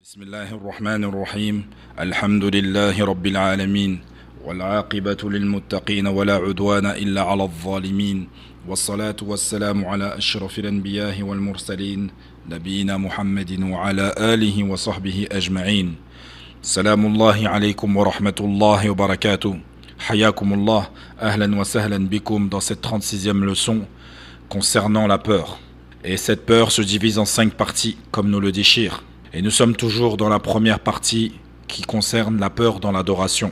بسم الله الرحمن الرحيم الحمد لله رب العالمين والعاقبة للمتقين ولا عدوان إلا على الظالمين والصلاة والسلام على أشرف الأنبياء والمرسلين نبينا محمد وعلى آله وصحبه أجمعين. سلام الله عليكم ورحمة الله وبركاته. حياكم الله أهلا وسهلا بكم dans cette 36e leçon concernant la peur. Et cette peur se divise en 5 parties comme nous le dit Shir. Et nous sommes toujours dans la première partie qui concerne la peur dans l'adoration.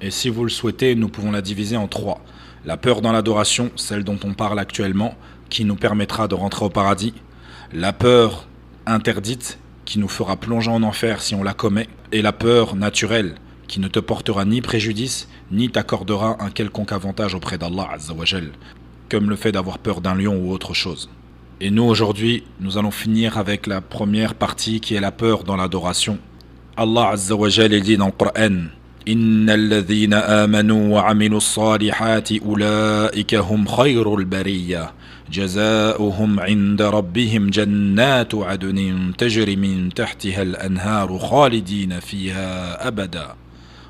Et si vous le souhaitez, nous pouvons la diviser en 3. La peur dans l'adoration, celle dont on parle actuellement, qui nous permettra de rentrer au paradis. La peur interdite, qui nous fera plonger en enfer si on la commet. Et la peur naturelle, qui ne te portera ni préjudice, ni t'accordera un quelconque avantage auprès d'Allah Azza wa Jal, comme le fait d'avoir peur d'un lion ou autre chose. Et nous aujourd'hui, nous allons finir avec la première partie qui est la peur dans l'adoration. Allah Azza wa Jal dit dans le Coran: Innal ladhina amanu wa amilu s-salihati ulaika hum khayrul bariyya jazaohum 'inda rabbihim jannatu 'adnin tajri min tahtiha al-anharu khalidina fiha abada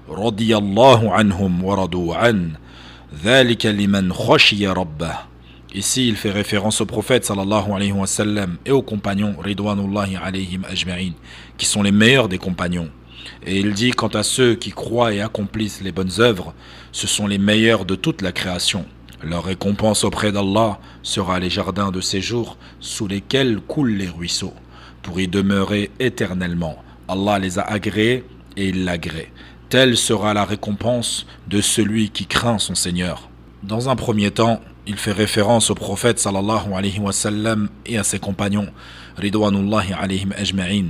radiyallahu anhum wa radu 'an dhalika liman khashiya rabbah. Ici, il fait référence au prophète sallallahu alayhi wa sallam et aux compagnons ridwanullahi alayhim ajma'in, qui sont les meilleurs des compagnons. Et il dit, quant à ceux qui croient et accomplissent les bonnes œuvres, ce sont les meilleurs de toute la création. Leur récompense auprès d'Allah sera les jardins de séjour sous lesquels coulent les ruisseaux, pour y demeurer éternellement. Allah les a agréés et il l'agrée. Telle sera la récompense de celui qui craint son Seigneur. Dans un premier temps, il fait référence au prophète sallallahu alayhi wa sallam et à ses compagnons ridwanullahi alayhim ajma'in.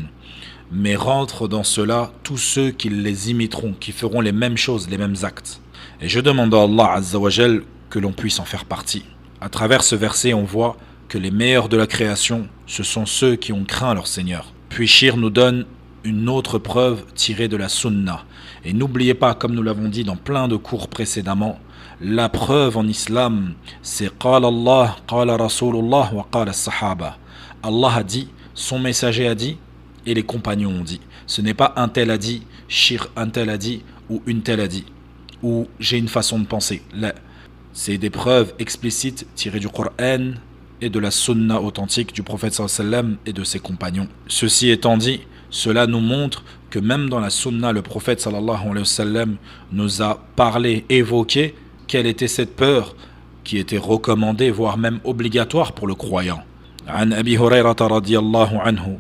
Mais rentrent dans cela tous ceux qui les imiteront, qui feront les mêmes choses, les mêmes actes. Et je demande à Allah Azza wa Jal que l'on puisse en faire partie. À travers ce verset, on voit que les meilleurs de la création, ce sont ceux qui ont craint leur Seigneur. Puis Shir nous donne une autre preuve tirée de la Sunna. Et n'oubliez pas, comme nous l'avons dit dans plein de cours précédemment, la preuve en islam, c'est Qala Allah, Qala Rasulullah wa Qala Sahaba. Allah a dit, son messager a dit, et les compagnons ont dit. Ce n'est pas un tel a dit, Shir un tel a dit, ou une telle a dit, ou j'ai une façon de penser. Là, c'est des preuves explicites tirées du Coran et de la sunna authentique du prophète sallallahu alayhi wa sallam et de ses compagnons. Ceci étant dit, cela nous montre que même dans la sunna, le prophète sallallahu alayhi wa sallam nous a parlé, évoqué quelle était cette peur qui était recommandée, voire même obligatoire pour le croyant. عن أبي هريرة رضي الله عنه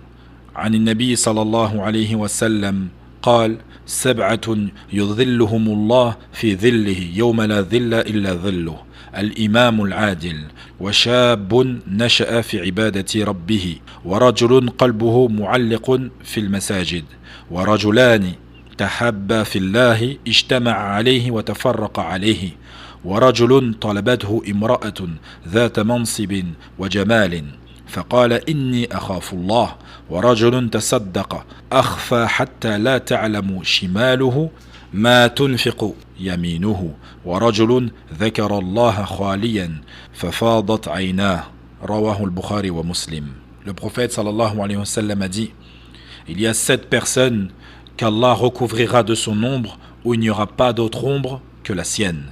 عن النبي صلى الله عليه وسلم قال: 7 يظلهم الله في ظله يوم لا ظل إلا ظله الإمام العادل وشاب نشأ في عبادة ربه ورجل قلبه معلق في المساجد ورجلان تحابا في الله اجتمع عليه وتفرق عليه ورجل طلبته امرأة ذات منصب وجمال فقال إني أخاف الله ورجل تصدق أخفى حتى لا تعلم شماله ما تنفق يمينه ورجل ذكر الله خاليا ففاضت عيناه رواه البخاري ومسلم. Le prophète sallallahu alayhi wa sallam a dit: il y a 7 personnes qu'Allah recouvrira de son ombre où il n'y aura pas d'autre ombre que la sienne.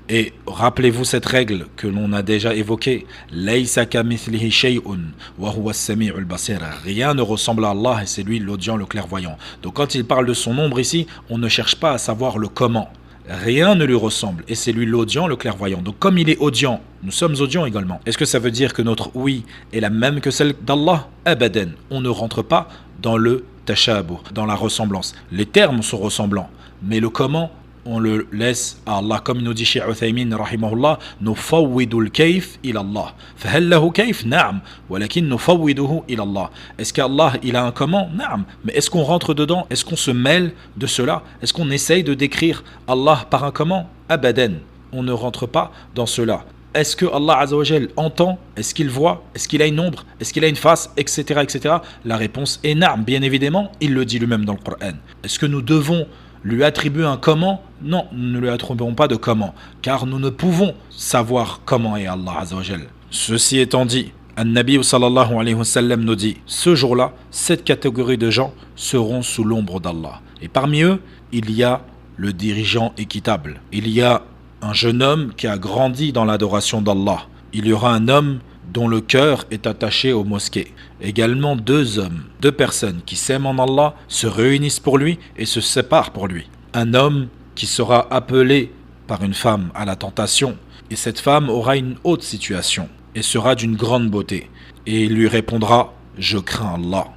Et rappelez-vous cette règle que l'on a déjà évoquée: Laysa kamithlihi shay'un wa huwa as-sami'ul basir. Rien ne ressemble à Allah et c'est lui l'audient, le clairvoyant. Donc quand il parle de son ombre ici, on ne cherche pas à savoir le comment. Rien ne lui ressemble et c'est lui l'audient, le clairvoyant. Donc comme il est audient, nous sommes audients également. Est-ce que ça veut dire que notre oui est la même que celle d'Allah? Abadan. On ne rentre pas dans le tashabuh, dans la ressemblance. Les termes sont ressemblants, mais le comment, on le laisse à Allah. Comme nous dit Cheikh Uthaymin rahimahullah, nufawwidul kayf ila Allah. Fahal lahu kayf? Na'am, walakin nufawwiduhu ila Allah. Est-ce qu'Allah il a un comment? Na'am, mais est-ce qu'on rentre dedans? Est-ce qu'on se mêle de cela? Est-ce qu'on essaye de décrire Allah par un comment? Abadan, on ne rentre pas dans cela. Est-ce que Allah Azza wa Jal entend? Est-ce qu'il voit? Est-ce qu'il a une ombre? Est-ce qu'il a une face? Etc. etc. La réponse est na'am, bien évidemment, il le dit lui-même dans le Coran. Est-ce que nous devons lui attribuer un comment? Non, nous ne lui attribuons pas de comment, car nous ne pouvons savoir comment est Allah Azza wa Jal. Ceci étant dit, An-Nabi sallallahu alayhi wa sallam nous dit, ce jour-là, 7 catégories de gens seront sous l'ombre d'Allah. Et parmi eux, il y a le dirigeant équitable. Il y a un jeune homme qui a grandi dans l'adoration d'Allah. Il y aura un homme dont le cœur est attaché aux mosquées. Également 2 hommes, 2 personnes qui s'aiment en Allah, se réunissent pour lui et se séparent pour lui. Un homme qui sera appelé par une femme à la tentation, et cette femme aura une haute situation et sera d'une grande beauté. Et il lui répondra « Je crains Allah ».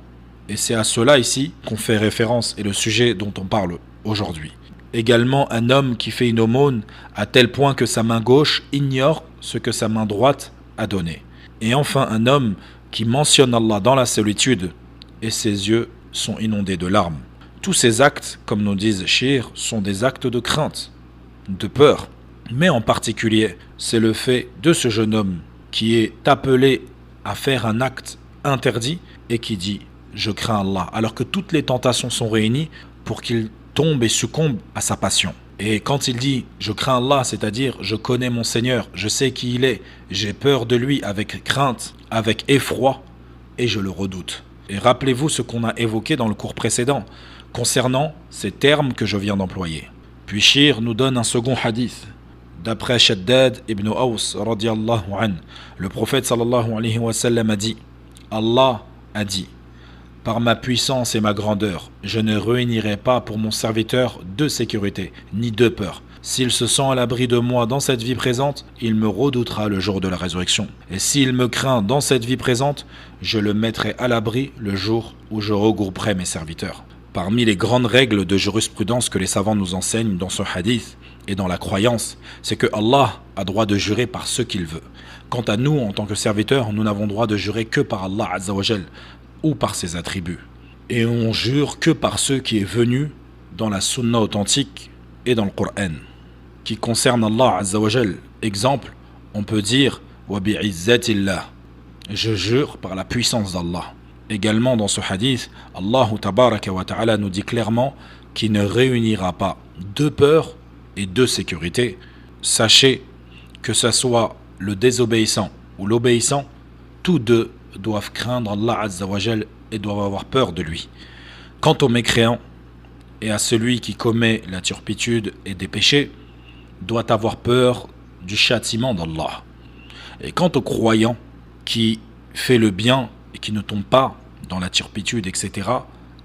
Et c'est à cela ici qu'on fait référence et le sujet dont on parle aujourd'hui. Également un homme qui fait une aumône à tel point que sa main gauche ignore ce que sa main droite a donné. Et enfin un homme qui mentionne Allah dans la solitude et ses yeux sont inondés de larmes. Tous ces actes, comme nous disent Shir, sont des actes de crainte, de peur. Mais en particulier, c'est le fait de ce jeune homme qui est appelé à faire un acte interdit et qui dit « Je crains Allah », alors que toutes les tentations sont réunies pour qu'il tombe et succombe à sa passion. Et quand il dit « Je crains Allah », c'est-à-dire « Je connais mon Seigneur, je sais qui il est, j'ai peur de lui avec crainte, avec effroi, et je le redoute ». Et rappelez-vous ce qu'on a évoqué dans le cours précédent, concernant ces termes que je viens d'employer. Puis Shir nous donne un second hadith. D'après Shaddad ibn Aws, radiallahu anhu, le prophète sallallahu alayhi wa sallam a dit « Allah a dit, par ma puissance et ma grandeur, je ne réunirai pas pour mon serviteur 2 sécurités, ni 2 peurs. S'il se sent à l'abri de moi dans cette vie présente, il me redoutera le jour de la résurrection. Et s'il me craint dans cette vie présente, je le mettrai à l'abri le jour où je regrouperai mes serviteurs. » Parmi les grandes règles de jurisprudence que les savants nous enseignent dans ce hadith et dans la croyance, c'est que Allah a droit de jurer par ce qu'il veut. Quant à nous, en tant que serviteurs, nous n'avons droit de jurer que par Allah Azza wa Jal ou par ses attributs. Et on jure que par ce qui est venu dans la sunna authentique et dans le Coran. Qui concerne Allah Azza wa Jal, exemple, on peut dire « Wa bi'izzatillah » je jure par la puissance d'Allah. Également dans ce hadith, Allah tabaraka wa ta'ala nous dit clairement qu'il ne réunira pas 2 peurs et 2 sécurités. Sachez que ce soit le désobéissant ou l'obéissant, tous 2 doivent craindre Allah Azza wa Jal et doivent avoir peur de lui. Quant au mécréant et à celui qui commet la turpitude et des péchés, doit avoir peur du châtiment d'Allah. Et quant au croyant qui fait le bien et qui ne tombe pas dans la turpitude, etc.,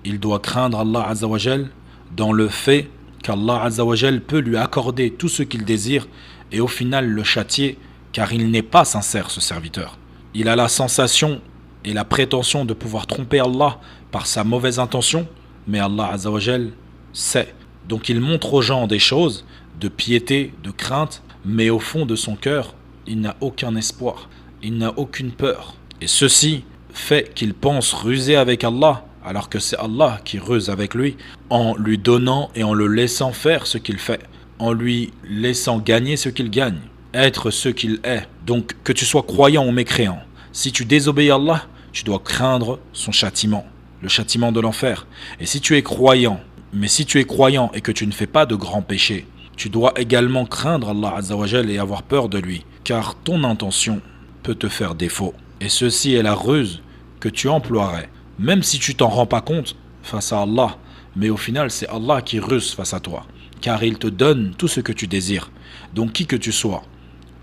il doit craindre Allah Azza wa Jal dans le fait qu'Allah Azza wa Jal peut lui accorder tout ce qu'il désire et au final le châtier, car il n'est pas sincère ce serviteur. Il a la sensation et la prétention de pouvoir tromper Allah par sa mauvaise intention, mais Allah Azza wa Jal sait. Donc il montre aux gens des choses de piété, de crainte, mais au fond de son cœur, il n'a aucun espoir, il n'a aucune peur. Et ceci fait qu'il pense ruser avec Allah, alors que c'est Allah qui ruse avec lui, en lui donnant et en le laissant faire ce qu'il fait, en lui laissant gagner ce qu'il gagne, être ce qu'il est. Donc que tu sois croyant ou mécréant, si tu désobéis à Allah, tu dois craindre son châtiment, le châtiment de l'enfer. Et si tu es croyant, mais si tu es croyant et que tu ne fais pas de grands péchés, tu dois également craindre Allah Azza wa Jal et avoir peur de lui, car ton intention peut te faire défaut. Et ceci est la ruse que tu emploierais, même si tu t'en rends pas compte face à Allah, mais au final c'est Allah qui ruse face à toi, car il te donne tout ce que tu désires. Donc qui que tu sois,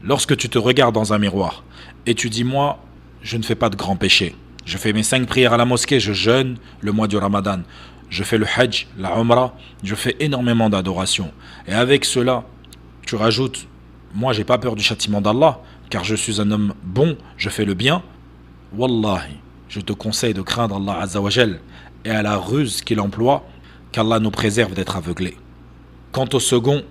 lorsque tu te regardes dans un miroir et tu dis moi, je ne fais pas de grands péchés, je fais mes 5 prières à la mosquée, je jeûne le mois du Ramadan, je fais le Hajj, la Umrah, je fais énormément d'adoration. Et avec cela, tu rajoutes, moi j'ai pas peur du châtiment d'Allah, car je suis un homme bon, je fais le bien. Wallahi, je te conseille de craindre Allah Azza wa Jal et à la ruse qu'il emploie, qu'Allah nous préserve d'être aveuglés. Quant au second,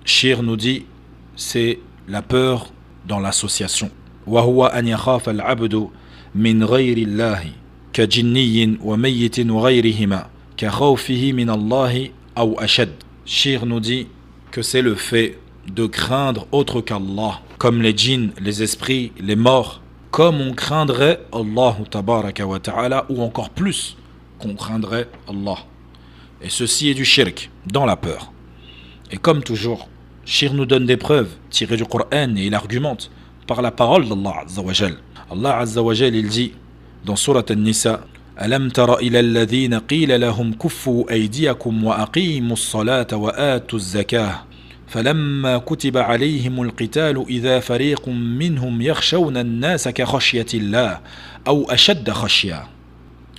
Shir nous dit, c'est la peur dans l'association. Wa huwa an yakhaf al-'abdu min ghayri Allahi ka jinniyin wa mayyitin wa ghayrihima ka khawfihi min Allahi aw ashad. Shir nous dit que c'est le fait de craindre autre qu'Allah, comme les djinns, les esprits, les morts, comme on craindrait Allah tabaraka wa ta'ala, ou encore plus qu'on craindrait Allah. Et ceci est du shirk, dans la peur. Et comme toujours, Shir nous donne des preuves tirées du Coran et il argumente par la parole d'Allah Azza wa Jal. Allah Azza wa Jal il dit dans Surat An-Nisa: Alam tara ila alladhina qila lahum kuffu aydiyakum wa aqimus salata wa atuz zakah فلما كتب عليهم القتال إذا فريق منهم يخشون الناس كخشية الله أو أشد خشية.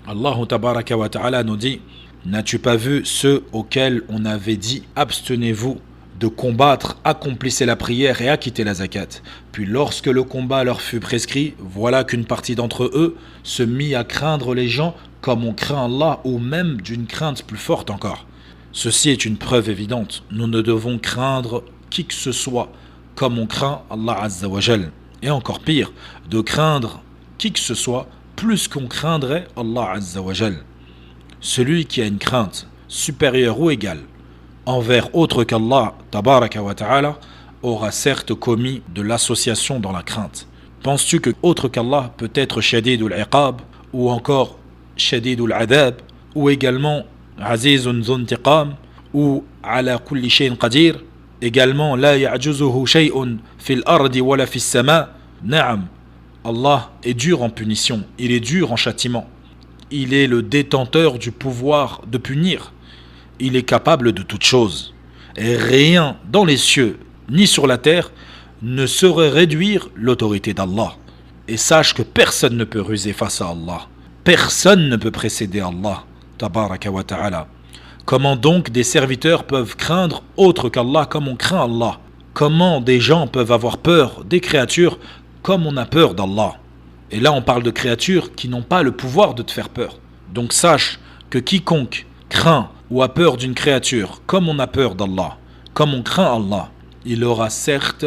Allah tabaraka wa ta'ala nous dit: N'as-tu pas vu ceux auxquels on avait dit abstenez-vous de combattre, accomplissez la prière et acquittez la zakat. Puis lorsque le combat leur fut prescrit, voilà qu'une partie d'entre eux se mit à craindre les gens comme on craint Allah, ou même d'une crainte plus forte encore. Ceci est une preuve évidente. Nous ne devons craindre qui que ce soit comme on craint Allah Azza wa Jal. Et encore pire, de craindre qui que ce soit plus qu'on craindrait Allah Azza wa Jal. Celui qui a une crainte supérieure ou égale envers autre qu'Allah tabaraka wa ta'ala aura certes commis de l'association dans la crainte. Penses-tu que autre qu'Allah peut être shadidul iqab, ou encore shadidul adab, ou également azizun zuntiqam, ou ala kulli shay'in qadir, également la ya'juzuhu shay'un fil ardi wala fis sama? Naam, Allah est dur en punition, il est dur en châtiment, il est le détenteur du pouvoir de punir, il est capable de toutes choses, et rien dans les cieux ni sur la terre ne saurait réduire l'autorité d'Allah. Et sache que personne ne peut ruser face à Allah, personne ne peut précéder Allah tabaraka wa ta'ala. Comment donc des serviteurs peuvent craindre autre qu'Allah comme on craint Allah? Comment des gens peuvent avoir peur des créatures comme on a peur d'Allah? Et là on parle de créatures qui n'ont pas le pouvoir de te faire peur. Donc sache que quiconque craint ou a peur d'une créature comme on a peur d'Allah, comme on craint Allah, il aura certes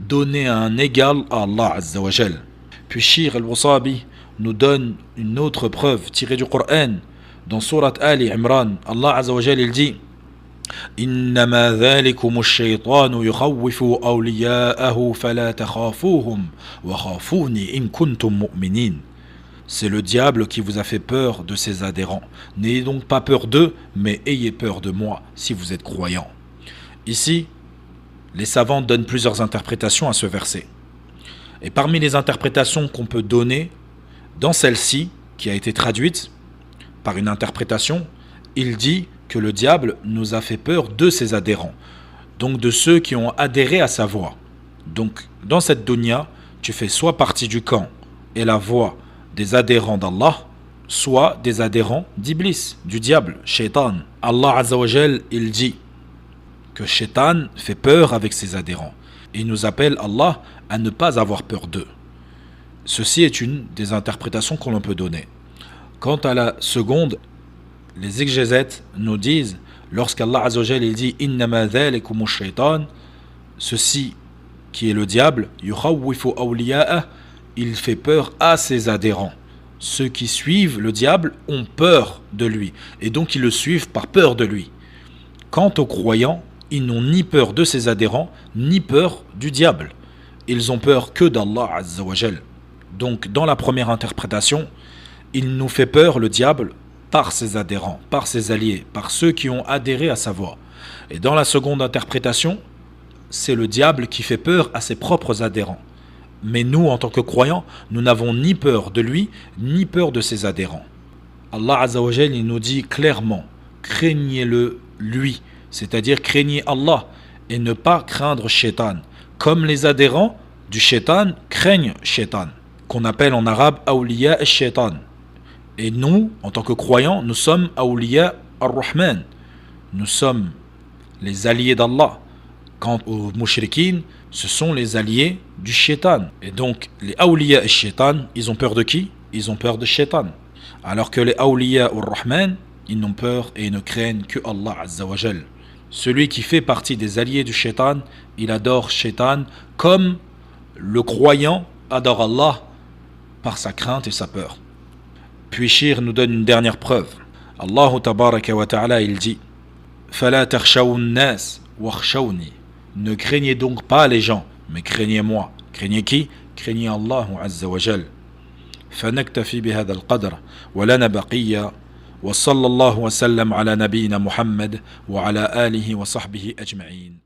donné un égal à Allah Azza wa Jal. Puis Shir al-Wasabi nous donne une autre preuve tirée du Coran. Dans Surat Ali Imran, Allah Azza wa Jal il dit: Innama dhalikum ash-shaytanu yukhawwifu awliya'ahu fala takhafuhum wa khafuni in kuntum mu'minin. C'est le diable qui vous a fait peur de ses adhérents. N'ayez donc pas peur d'eux, mais ayez peur de moi si vous êtes croyants. Ici, les savants donnent plusieurs interprétations à ce verset. Et parmi les interprétations qu'on peut donner, dans celle-ci, qui a été traduite par une interprétation, il dit que le diable nous a fait peur de ses adhérents, donc de ceux qui ont adhéré à sa voix. Donc, dans cette dunya, tu fais soit partie du camp et la voix des adhérents d'Allah, soit des adhérents d'Iblis, du diable, Shaitan. Allah Azza wa Jal, il dit que Shaitan fait peur avec ses adhérents. Et il nous appelle Allah à ne pas avoir peur d'eux. Ceci est une des interprétations qu'on peut donner. Quant à la seconde, les exégètes nous disent, lorsqu'Allah Azza wa Jal il dit Innama dhalikum ash-shaytan, ceci qui est le diable, yukhawwifu awliya'ah, il fait peur à ses adhérents. Ceux qui suivent le diable ont peur de lui, et donc ils le suivent par peur de lui. Quant aux croyants, ils n'ont ni peur de ses adhérents, ni peur du diable. Ils ont peur que d'Allah Azza wa Jal. Donc dans la première interprétation, il nous fait peur, le diable, par ses adhérents, par ses alliés, par ceux qui ont adhéré à sa voix. Et dans la seconde interprétation, c'est le diable qui fait peur à ses propres adhérents. Mais nous, en tant que croyants, nous n'avons ni peur de lui, ni peur de ses adhérents. Allah Azza wa Jal, il nous dit clairement, craignez-le lui, c'est-à-dire craignez Allah et ne pas craindre Shaitan, comme les adhérents du Shaitan craignent Shaitan, qu'on appelle en arabe awliya al-Shaitan. Et nous, en tant que croyants, nous sommes awliya ar-Rahman, nous sommes les alliés d'Allah. Quant aux mushrikines, ce sont les alliés du Shaitan. Et donc, les awliya et Shaitan, ils ont peur de qui? Ils ont peur de Shaitan. Alors que les awliya ar-Rahman, ils n'ont peur et ne craignent que Allah Azza wa Jal. Celui qui fait partie des alliés du Shaitan, il adore Shaitan comme le croyant adore Allah par sa crainte et sa peur. Puis Shir nous donne une dernière preuve. Allah tabaraka wa ta'ala, il dit Fala takhshawun nas wakhshawni. Ne craignez donc pas les gens, mais craignez-moi. Craignez qui? Craignez Allah Azza wa Jal. فنكتفي بهذا القدر ولنا بقية وصلى الله وسلم على نبينا محمد وعلى آله وصحبه أجمعين.